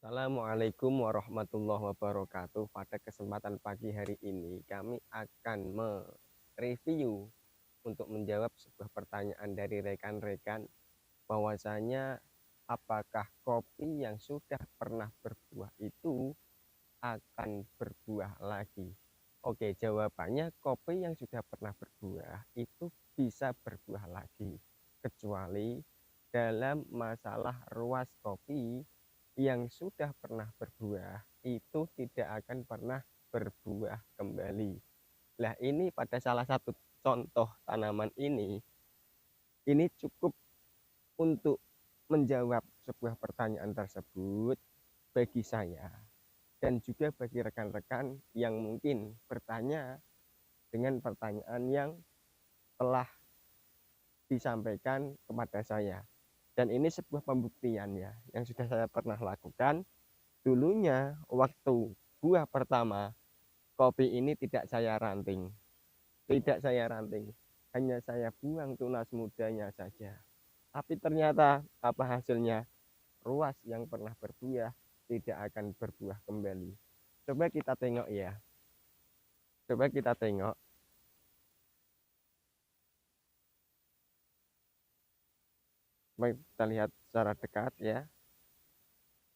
Assalamualaikum warahmatullahi wabarakatuh. Pada kesempatan pagi hari ini, kami akan mereview untuk menjawab sebuah pertanyaan dari rekan-rekan bahwasanya apakah kopi yang sudah pernah berbuah itu akan berbuah lagi? Oke, jawabannya kopi yang sudah pernah berbuah itu bisa berbuah lagi, kecuali dalam masalah ruas kopi yang sudah pernah berbuah itu tidak akan pernah berbuah kembali. Nah, ini pada salah satu contoh tanaman ini cukup untuk menjawab sebuah pertanyaan tersebut bagi saya dan juga bagi rekan-rekan yang mungkin bertanya dengan pertanyaan yang telah disampaikan kepada saya. Dan ini sebuah pembuktian ya yang sudah saya pernah lakukan. Dulunya waktu buah pertama kopi ini tidak saya ranting, hanya saya buang tunas mudanya saja. Tapi ternyata apa hasilnya? Ruas yang pernah berbuah tidak akan berbuah kembali. Coba kita tengok ya. Coba kita tengok. Coba kita lihat secara dekat ya.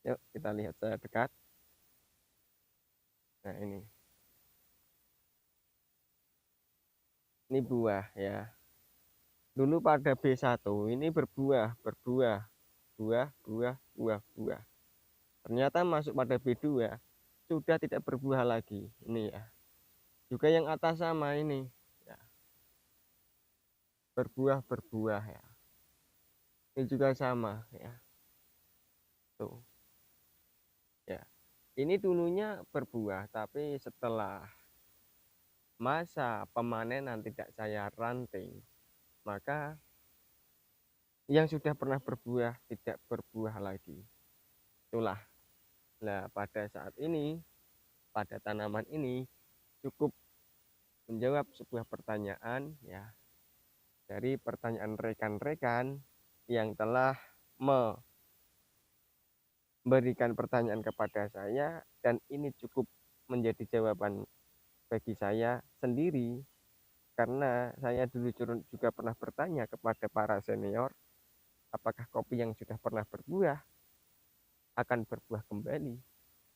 Yuk kita lihat secara dekat. Nah ini buah ya. Dulu pada B1 ini berbuah, buah. Ternyata masuk pada B2 sudah tidak berbuah lagi. Ini ya. Juga yang atas sama ini ya. Berbuah ya. Ini juga sama ya. Tuh. Ya. Ini dulunya berbuah tapi setelah masa pemanenan tidak saya ranting, maka yang sudah pernah berbuah tidak berbuah lagi. Itulah. Nah, pada saat ini, pada tanaman ini cukup menjawab sebuah pertanyaan ya dari pertanyaan rekan-rekan yang telah memberikan pertanyaan kepada saya, dan ini cukup menjadi jawaban bagi saya sendiri karena saya dulu juga pernah bertanya kepada para senior apakah kopi yang sudah pernah berbuah akan berbuah kembali.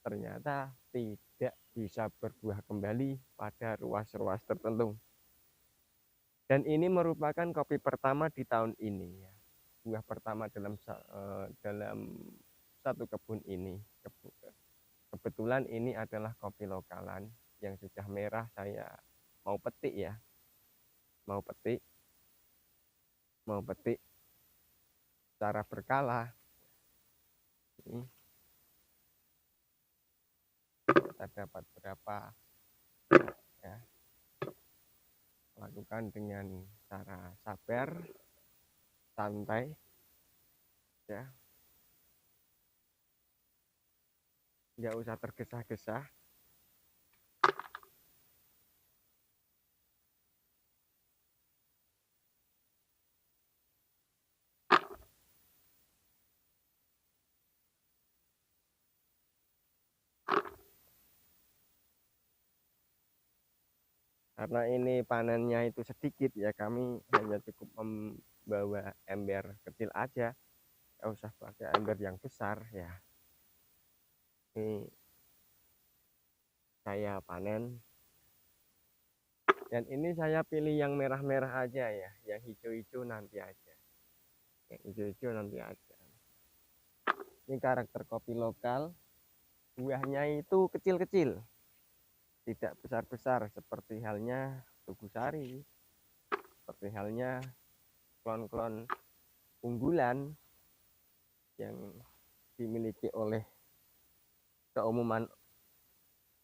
Ternyata tidak bisa berbuah kembali pada ruas-ruas tertentu. Dan ini merupakan kopi pertama di tahun ini ya. Buah pertama dalam satu kebun ini. Kebetulan ini adalah kopi lokalan yang sudah merah. Saya mau petik ya. Mau petik secara berkala. Ini kita dapat berapa ya. Lakukan dengan cara sabar, santai ya. Nggak usah tergesa-gesa. Karena ini panennya itu sedikit ya, kami hanya cukup membawa ember kecil aja, nggak usah pakai ember yang besar ya. Ini saya panen, dan ini saya pilih yang merah-merah aja ya, yang hijau-hijau nanti aja, Ini karakter kopi lokal, buahnya itu kecil-kecil, tidak besar-besar seperti halnya Tugu Sari, seperti halnya klon-klon unggulan yang dimiliki oleh keumuman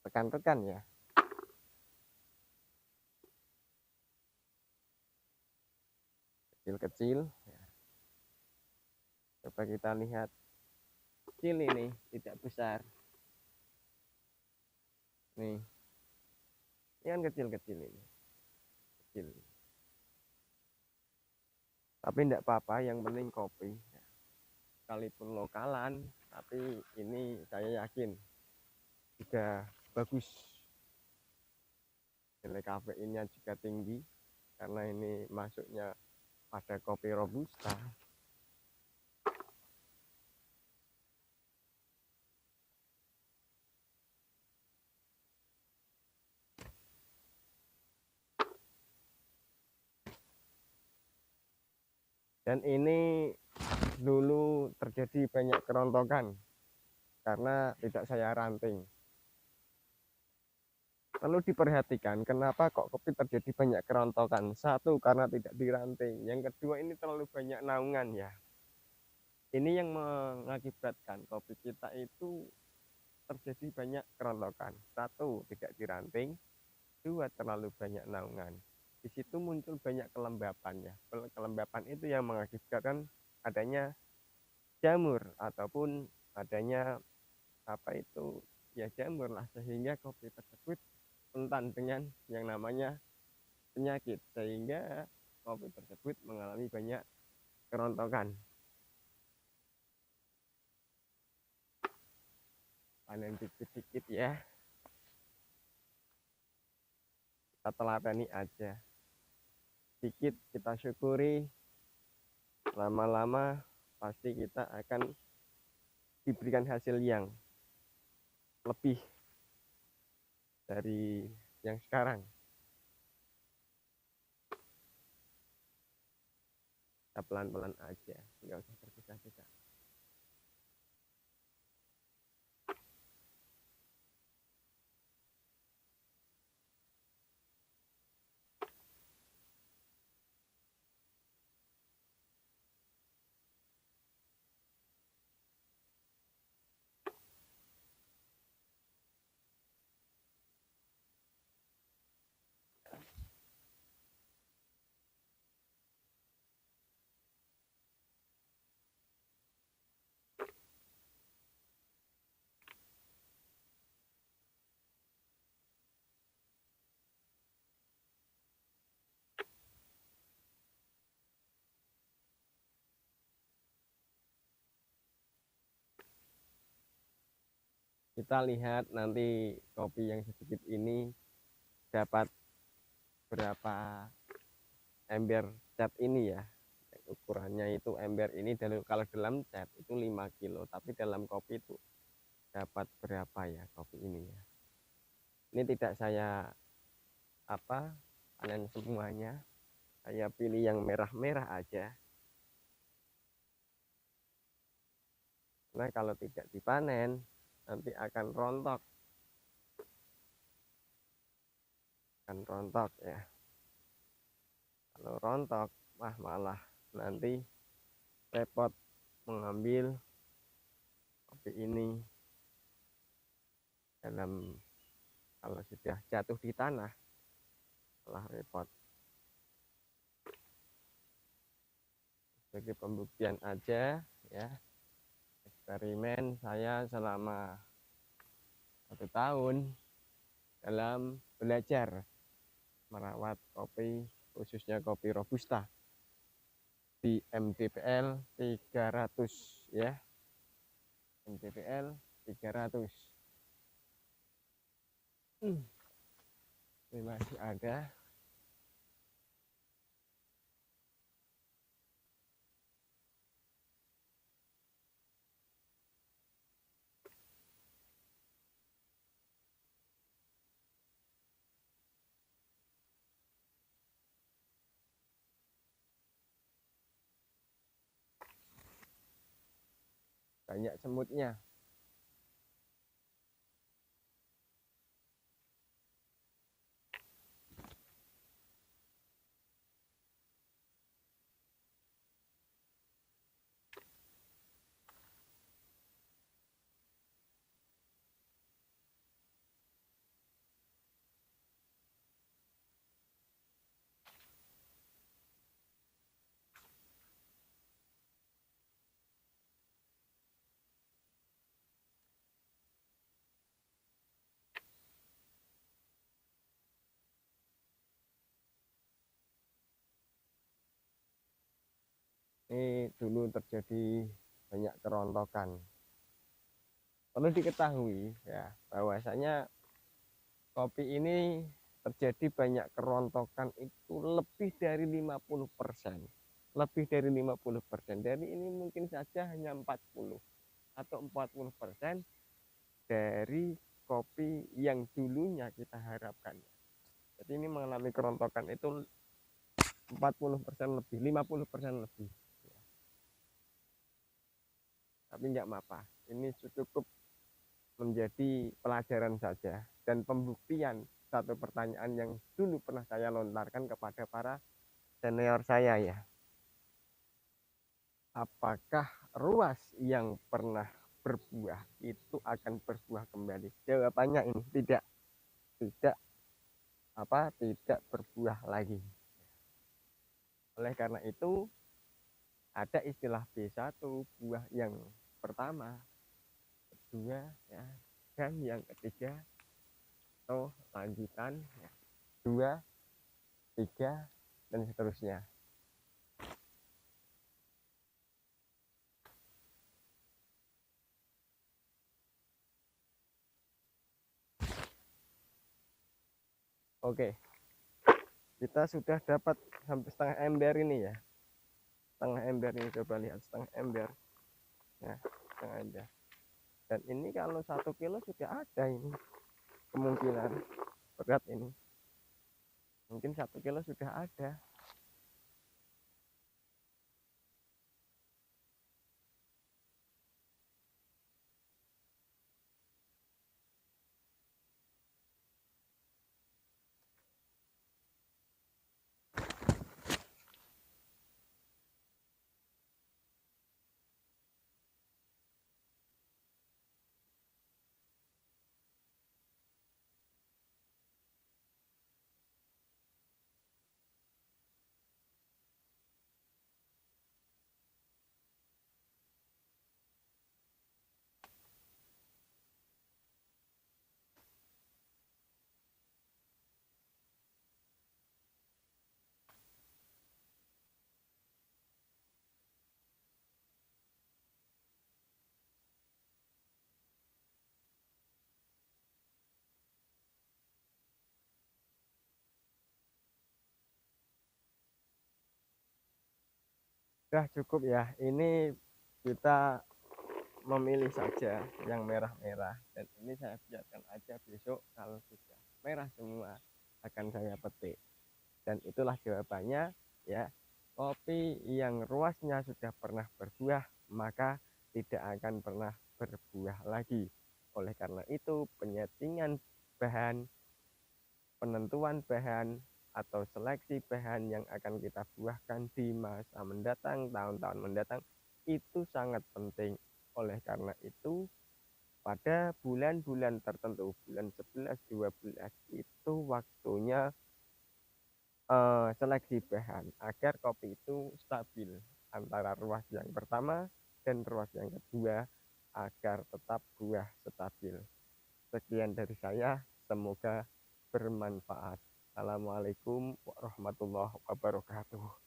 rekan-rekan ya. Kecil-kecil ya. Coba kita lihat, kecil ini, tidak besar nih, ini kan kecil-kecil ini, kecil, tapi tidak apa-apa, yang penting kopi ya. Sekalipun lokalan tapi ini saya yakin juga bagus. Nilai kafeinnya juga tinggi karena ini masuknya pada kopi robusta. Dan ini dulu terjadi banyak kerontokan karena tidak saya ranting. Perlu diperhatikan kenapa kok kopi terjadi banyak kerontokan. Satu, karena tidak diranting. Yang kedua, ini terlalu banyak naungan ya. Ini yang mengakibatkan kopi kita itu terjadi banyak kerontokan. Satu, tidak diranting. Dua, terlalu banyak naungan. Di situ muncul banyak kelembapan ya. Kelembapan itu yang mengakibatkan adanya jamur ataupun adanya apa itu ya jamur lah, sehingga kopi tersebut rentan dengan yang namanya penyakit, sehingga kopi tersebut mengalami banyak kerontokan. Panen dikit-dikit ya, kita teladani aja, sedikit kita syukuri, lama-lama pasti kita akan diberikan hasil yang lebih dari yang sekarang. Kita pelan-pelan aja, nggak usah tergesa-gesa. Kita lihat nanti kopi yang sedikit ini dapat berapa ember cat ini ya. Ukurannya itu ember ini kalau dalam cat itu 5 kilo, tapi dalam kopi itu dapat berapa ya kopi ini ya. Ini tidak saya panen semuanya, saya pilih yang merah-merah aja. Nah, kalau tidak dipanen nanti akan rontok ya. Kalau rontok malah nanti repot mengambil kopi ini kalau sudah jatuh di tanah malah repot. Sebagai pembuktian aja ya, eksperimen saya selama 1 tahun dalam belajar merawat kopi, khususnya kopi robusta di MDPL 300 ya, MDPL 300. Ini masih ada. Banyak semutnya. Ini dulu terjadi banyak kerontokan Perlu diketahui ya bahwasanya kopi ini terjadi banyak kerontokan itu lebih dari 50%. Lebih dari 50%. Dari ini mungkin saja hanya 40 atau 40% dari kopi yang dulunya kita harapkan. Jadi ini mengalami kerontokan itu 40% lebih, 50% lebih. Tapi nggak apa-apa. Ini cukup menjadi pelajaran saja dan pembuktian satu pertanyaan yang dulu pernah saya lontarkan kepada para senior saya ya. Apakah ruas yang pernah berbuah itu akan berbuah kembali? Jawabannya ini tidak, tidak berbuah lagi. Oleh karena itu ada istilah B1, buah yang pertama, kedua ya, dan yang ketiga atau lanjutan ya, 2, 3 dan seterusnya. Oke, kita sudah dapat sampai setengah ember ini ya. Setengah ember ini, coba lihat setengah ember. Nah, setengah ember. Dan ini kalau 1 kilo sudah ada ini kemungkinan berat ini. Mungkin 1 kilo sudah ada. Sudah cukup ya. Ini kita memilih saja yang merah-merah dan ini saya biarkan aja, besok kalau sudah merah semua akan saya petik. Dan itulah jawabannya ya. Kopi yang ruasnya sudah pernah berbuah maka tidak akan pernah berbuah lagi. Oleh karena itu penyetingan bahan, penentuan bahan atau seleksi bahan yang akan kita buahkan di masa mendatang, tahun-tahun mendatang itu sangat penting. Oleh karena itu pada bulan-bulan tertentu, bulan 11, 12 itu waktunya seleksi bahan agar kopi itu stabil antara ruas yang pertama dan ruas yang kedua agar tetap buah stabil. Sekian dari saya, semoga bermanfaat. Assalamualaikum warahmatullahi wabarakatuh.